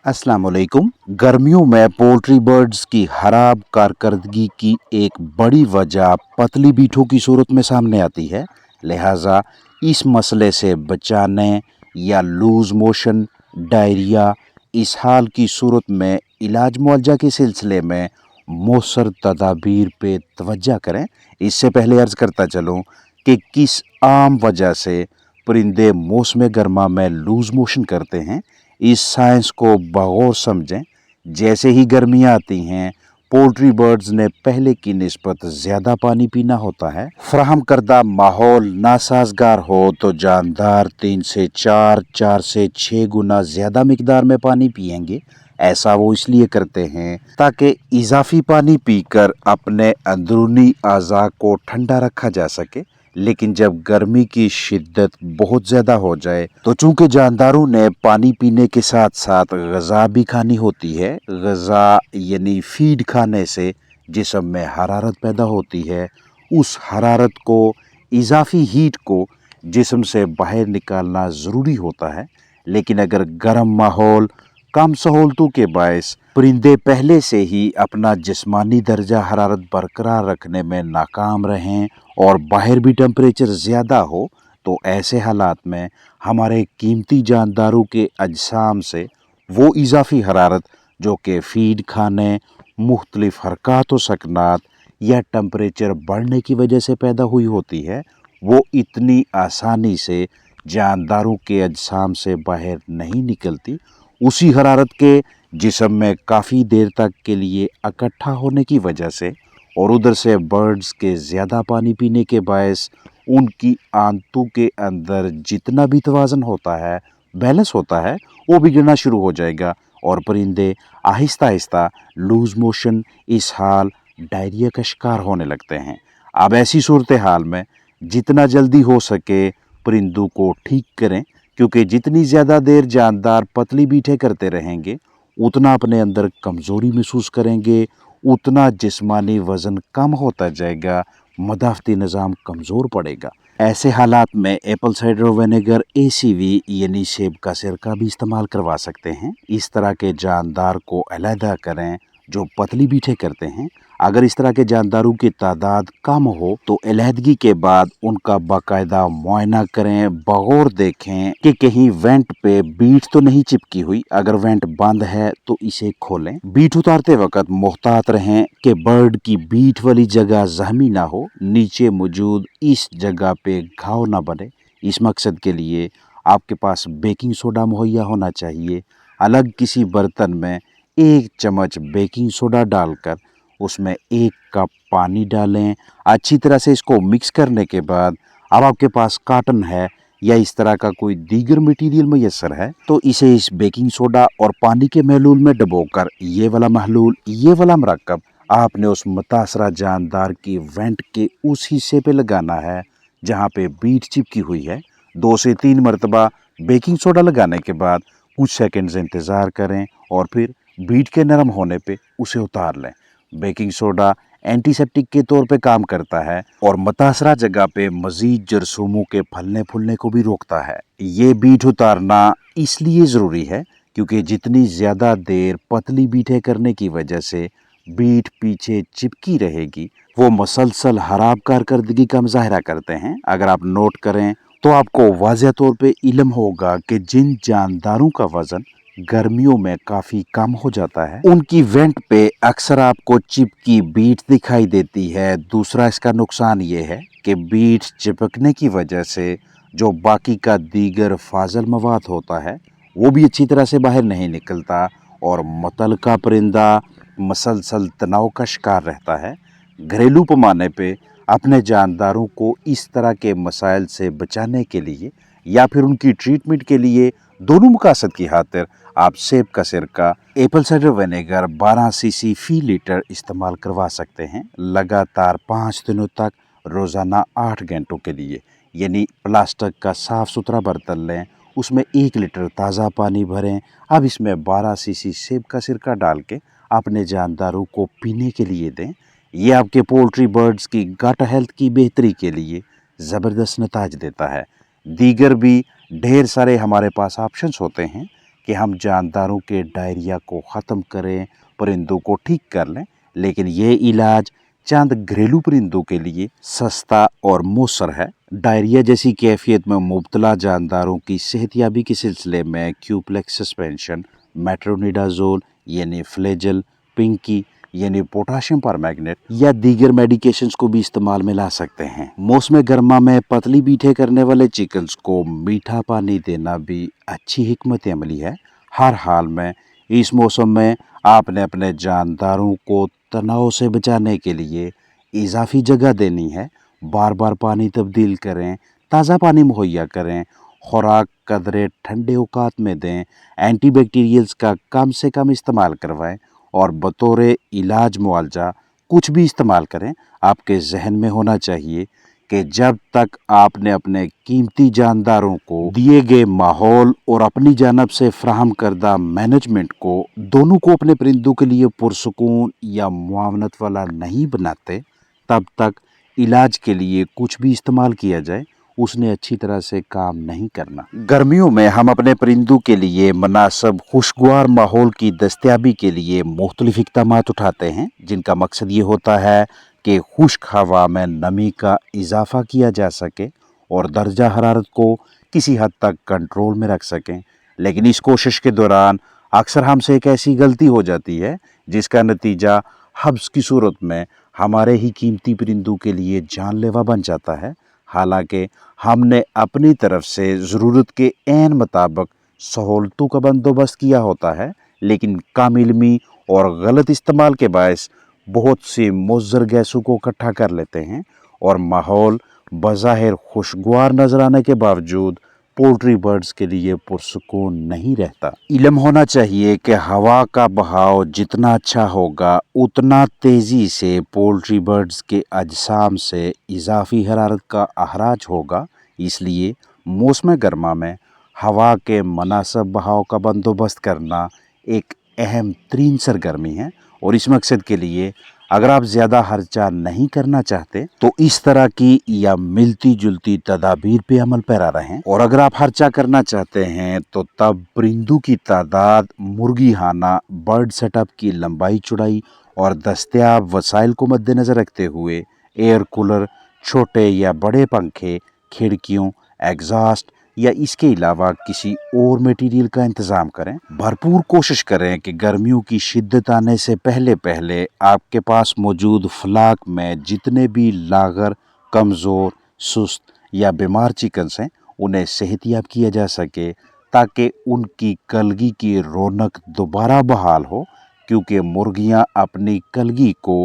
अस्सलाम वालेकुम। गर्मियों में पोल्ट्री बर्ड्स की खराब कारकर्दगी की एक बड़ी वजह पतली बीठों की सूरत में सामने आती है। लिहाजा इस मसले से बचाने या लूज मोशन, डायरिया, इसहाल की सूरत में इलाज मुआवजा के सिलसिले में मौसर तदाबीर पे तवज्जो करें। इससे पहले अर्ज़ करता चलूँ कि किस आम वजह से परिंदे मौसम गर्मा में लूज मोशन करते हैं, इस साइंस को बगौर समझें। जैसे ही गर्मियाँ आती हैं, पोल्ट्री बर्ड्स ने पहले की निस्बत ज़्यादा पानी पीना होता है। फ्राहम करदा माहौल नासाजगार हो तो जानदार 3 से 4, 4 से 6 गुना ज़्यादा मिकदार में पानी पिएंगे। ऐसा वो इसलिए करते हैं ताकि इजाफी पानी पीकर अपने अंदरूनी अज़ा को ठंडा रखा जा सके। लेकिन जब गर्मी की शिद्दत बहुत ज़्यादा हो जाए तो चूंकि जानदारों ने पानी पीने के साथ साथ ग़िज़ा भी खानी होती है। ग़िज़ा यानी फीड खाने से जिस्म में हरारत पैदा होती है। उस हरारत को, इजाफी हीट को जिस्म से बाहर निकालना ज़रूरी होता है। लेकिन अगर गर्म माहौल कम सहूलतों के बायस परिंदे पहले से ही अपना जिस्मानी दर्जा हरारत बरकरार रखने में नाकाम रहें और बाहर भी टेम्परेचर ज़्यादा हो, तो ऐसे हालात में हमारे कीमती जानदारों के अजसाम से वो इजाफी हरारत जो कि फीड खाने, मुख्तलिफ हरकत व सकनात या टेम्परेचर बढ़ने की वजह से पैदा हुई होती है, वो इतनी आसानी से जानदारों के अजसाम से बाहर नहीं निकलती। उसी हरारत के जिस्म में काफ़ी देर तक के लिए इकट्ठा होने की वजह से और उधर से बर्ड्स के ज़्यादा पानी पीने के बायस उनकी आंतों के अंदर जितना भी तवाज़न होता है, बैलेंस होता है, वो बिगड़ना शुरू हो जाएगा और परिंदे Aahista Aahista loose motion, इसहाल, diarrhoea का शिकार होने लगते हैं। अब ऐसी सूरत हाल में जितना जल्दी हो सके परिंदों को ठीक करें, क्योंकि जितनी ज़्यादा देर जानदार पतली बीठे करते रहेंगे उतना अपने अंदर कमज़ोरी महसूस करेंगे, उतना जिस्मानी वज़न कम होता जाएगा, मदाफ़ती निज़ाम कमज़ोर पड़ेगा। ऐसे हालात में एप्पल साइडर विनेगर ACV यानी सेब का सिरका भी इस्तेमाल करवा सकते हैं। इस तरह के जानदार को अलहदा करें जो पतली बीठे करते हैं। अगर इस तरह के जानदारों की तादाद कम हो तो अलहदगी के बाद उनका बाकायदा मुआयना करें, बगौर देखें कि कहीं वेंट पे बीट तो नहीं चिपकी हुई। अगर वेंट बंद है तो इसे खोलें। बीट उतारते वक्त मुहतात रहें कि बर्ड की बीट वाली जगह जख्मी ना हो, नीचे मौजूद इस जगह पे घाव ना बने। इस मकसद के लिए आपके पास बेकिंग सोडा मुहैया होना चाहिए। अलग किसी बर्तन में 1 चम्मच बेकिंग सोडा डालकर उसमें 1 कप पानी डालें। अच्छी तरह से इसको मिक्स करने के बाद अब आपके पास कॉटन है या इस तरह का कोई दीगर मटेरियल मैसर है तो इसे इस बेकिंग सोडा और पानी के महलूल में डुबोकर ये वाला मरकब आपने उस मुतासरा जानदार की वेंट के उस हिस्से पे लगाना है जहाँ पे बीट चिपकी हुई है। 2 से 3 मरतबा बेकिंग सोडा लगाने के बाद कुछ सेकंड्स इंतज़ार करें और फिर बीट के नरम होने पे उसे उतार लें। बेकिंग सोडा एंटीसेप्टिक के तौर पे काम करता है और मुतासरा जगह पे मज़ीद जरासीमों के फलने फूलने को भी रोकता है। ये बीट उतारना इसलिए ज़रूरी है क्योंकि जितनी ज़्यादा देर पतली बीटें करने की वजह से बीट पीछे चिपकी रहेगी, वो मुसलसल खराब कारकर्दगी का मुजाहरा करते हैं। अगर आप नोट करें तो आपको वाज़ह तौर पे इल्म होगा कि जिन जानदारों का वज़न गर्मियों में काफ़ी कम हो जाता है उनकी वेंट पे अक्सर आपको चिपकी बीट दिखाई देती है। दूसरा इसका नुकसान ये है कि बीट चिपकने की वजह से जो बाकी का दीगर फाजल मवाद होता है वो भी अच्छी तरह से बाहर नहीं निकलता और मुतलका परिंदा मसलसल तनाव का शिकार रहता है। घरेलू पैमाने पे अपने जानदारों को इस तरह के मसाइल से बचाने के लिए या फिर उनकी ट्रीटमेंट के लिए दोनों मकासद की खातिर आप सेब का सिरका, एप्पल साइडर विनेगर 12 सीसी फी लीटर इस्तेमाल करवा सकते हैं लगातार 5 दिनों तक रोज़ाना 8 घंटों के लिए। यानी प्लास्टिक का साफ़ सुथरा बर्तन लें, उसमें 1 लीटर ताज़ा पानी भरें। अब इसमें 12 सीसी सेब का सिरका डाल के अपने जानदारों को पीने के लिए दें। ये आपके पोल्ट्री बर्ड्स की गट हेल्थ की बेहतरी के लिए ज़बरदस्त नताज देता है। दीगर भी ढेर सारे हमारे पास ऑप्शंस होते हैं कि हम जानदारों के डायरिया को ख़त्म करें, परिंदों को ठीक कर लें, लेकिन ये इलाज चंद घरेलू परिंदों के लिए सस्ता और मौसर है। डायरिया जैसी कैफियत में मुब्तला जानदारों की सेहतयाबी के सिलसिले में क्यूप्लेक्स सस्पेंशन, मेट्रोनिडाजोल यानी फ्लेजल, पिंकी यानी पोटाशियम परमैंगनेट या दीगर मेडिकेशंस को भी इस्तेमाल में ला सकते हैं। मौसम गर्मा में पतली बीठे करने वाले चिकन्स को मीठा पानी देना भी अच्छी हिकमत अमली है। हर हाल में इस मौसम में आपने अपने जानदारों को तनाव से बचाने के लिए इजाफी जगह देनी है। बार बार पानी तब्दील करें, ताज़ा पानी मुहैया करें, खुराक कदरे ठंडे औकात में दें, एंटीबैक्टीरियल्स का कम से कम इस्तेमाल करवाएं और बतौर इलाज मुआवजा कुछ भी इस्तेमाल करें। आपके जहन में होना चाहिए कि जब तक आपने अपने कीमती जानदारों को दिए गए माहौल और अपनी जानब से फ्राहम करदा मैनेजमेंट को दोनों को अपने परिंदों के लिए पुरसुकून या मुआवनत वाला नहीं बनाते, तब तक इलाज के लिए कुछ भी इस्तेमाल किया जाए उसने अच्छी तरह से काम नहीं करना। गर्मियों में हम अपने परिंदों के लिए मुनासिब खुशगवार माहौल की दस्तयाबी के लिए मुख्तलिफ इक़दामात उठाते हैं, जिनका मकसद ये होता है कि खुश्क हवा में नमी का इजाफा किया जा सके और दर्जा हरारत को किसी हद तक कंट्रोल में रख सकें। लेकिन इस कोशिश के दौरान अक्सर हमसे एक ऐसी गलती हो जाती है जिसका नतीजा हब्स की सूरत में हमारे ही कीमती परिंदों के लिए जानलेवा बन जाता है। हालांकि हमने अपनी तरफ से ज़रूरत के ऐन मुताबिक सहूलतों का बंदोबस्त किया होता है, लेकिन कम इल्मी और गलत इस्तेमाल के बायस बहुत सी मुज़र गैसों को इकट्ठा कर लेते हैं और माहौल बज़ाहिर खुशगवार नजर आने के बावजूद पोल्ट्री बर्ड्स के लिए पुरसुकून नहीं रहता। इल्म होना चाहिए कि हवा का बहाव जितना अच्छा होगा उतना तेज़ी से पोल्ट्री बर्ड्स के अजसाम से इजाफी हरारत का अखराज होगा। इसलिए मौसम गर्मा में हवा के मुनासिब बहाव का बंदोबस्त करना एक अहम तरीन सरगर्मी है और इस मकसद के लिए अगर आप ज़्यादा खर्चा नहीं करना चाहते तो इस तरह की या मिलती जुलती तदाबीर पे अमल पैरा रहें, और अगर आप खर्चा करना चाहते हैं तो तब परिंदों की तादाद, मुर्गी खाना, बर्ड सेटअप की लंबाई चौड़ाई और दस्तयाब वसाइल को मद्देनज़र रखते हुए एयर कूलर, छोटे या बड़े पंखे, खिड़कियों, एग्जॉस्ट या इसके अलावा किसी और मटेरियल का इंतज़ाम करें। भरपूर कोशिश करें कि गर्मियों की शिद्दत आने से पहले पहले आपके पास मौजूद फ्लाक में जितने भी लागर, कमज़ोर, सुस्त या बीमार चिकन्स हैं उन्हें सेहतियाब किया जा सके ताकि उनकी कलगी की रौनक दोबारा बहाल हो, क्योंकि मुर्गियां अपनी कलगी को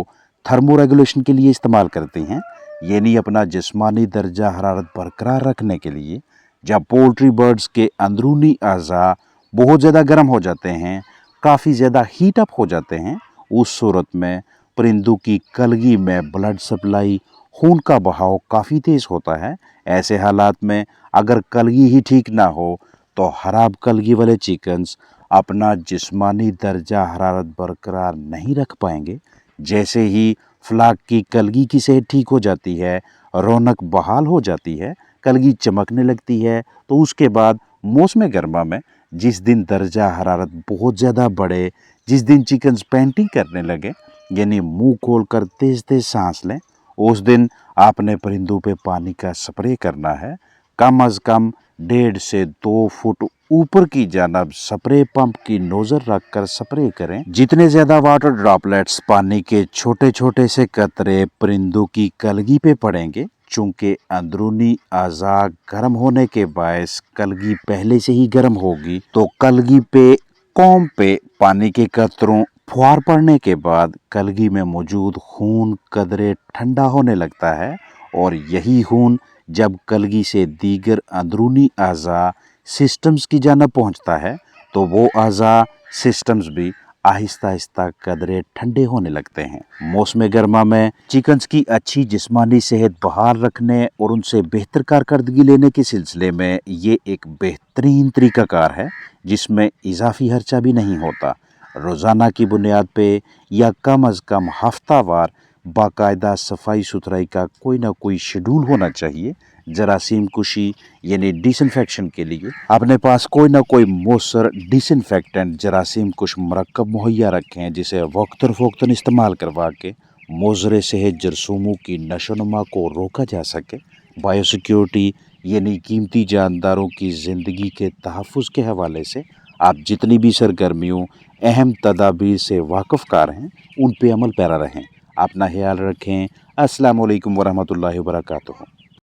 थर्मोरेगुलेशन के लिए इस्तेमाल करती हैं, यानी अपना जिस्मानी दर्जा हरारत बरकरार रखने के लिए। जब पोल्ट्री बर्ड्स के अंदरूनी अज़ा बहुत ज़्यादा गर्म हो जाते हैं, काफ़ी ज़्यादा हीट अप हो जाते हैं, उस सूरत में परिंदों की कलगी में ब्लड सप्लाई, खून का बहाव काफ़ी तेज़ होता है। ऐसे हालात में अगर कलगी ही ठीक ना हो तो ख़राब कलगी वाले चिकन्स अपना जिस्मानी दर्जा हरारत बरकरार नहीं रख पाएंगे। जैसे ही फ्लाक की कलगी की सेहत ठीक हो जाती है, रौनक बहाल हो जाती है, कलगी चमकने लगती है, तो उसके बाद मौसम गर्मा में जिस दिन दर्जा हरारत बहुत ज़्यादा बढ़े, जिस दिन चिकन्स पेंटिंग करने लगे यानी मुंह खोलकर तेज़ तेज़ सांस लें, उस दिन आपने परिंदों पे पानी का स्प्रे करना है। कम अज़ कम 1.5 से 2 फुट ऊपर की जानब स्प्रे पंप की नोजल रखकर स्प्रे करें। जितने ज़्यादा वाटर ड्रॉपलेट्स, पानी के छोटे छोटे से कतरे परिंदों की कलगी पे पड़ेंगे, चूँकि अंदरूनी अज़ा गर्म होने के बायस कलगी पहले से ही गर्म होगी, तो कलगी पे कॉम पे पानी के कतरों फुहार पड़ने के बाद कलगी में मौजूद खून कदरे ठंडा होने लगता है, और यही खून जब कलगी से दीगर अंदरूनी अज़ा सिस्टम्स की जानब पहुंचता है तो वो अज़ा सिस्टम्स भी आहिस्ता आहिस्ता कदरे ठंडे होने लगते हैं। मौसम गर्मा में चिकन्स की अच्छी जिस्मानी सेहत बहाल रखने और उनसे बेहतर कारकर्दगी लेने के सिलसिले में ये एक बेहतरीन तरीक़ाकार है जिसमें इजाफी खर्चा भी नहीं होता। रोज़ाना की बुनियाद पे या कम अज़ कम हफ्तावार बाकायदा सफाई सुथराई का कोई ना कोई शेड्यूल होना चाहिए, جراثیم کشی یعنی ڈس انفیکشن کے لیے اپنے پاس کوئی نہ کوئی مؤثر ڈس انفیکٹنٹ جراثیم کش مرکب مہیا رکھیں جسے وقتاً فوقتاً استعمال کروا کے مضر صحت جرثوموں کی نشو و نما کو روکا جا سکے۔ بایو سیکیورٹی یعنی قیمتی جانداروں کی زندگی کے تحفظ کے حوالے سے آپ جتنی بھی سرگرمیوں اہم تدابیر سے واقف کار ہیں ان پہ عمل پیرا رہیں۔ اپنا خیال رکھیں۔ السلام علیکم ورحمۃ اللہ وبرکاتہ۔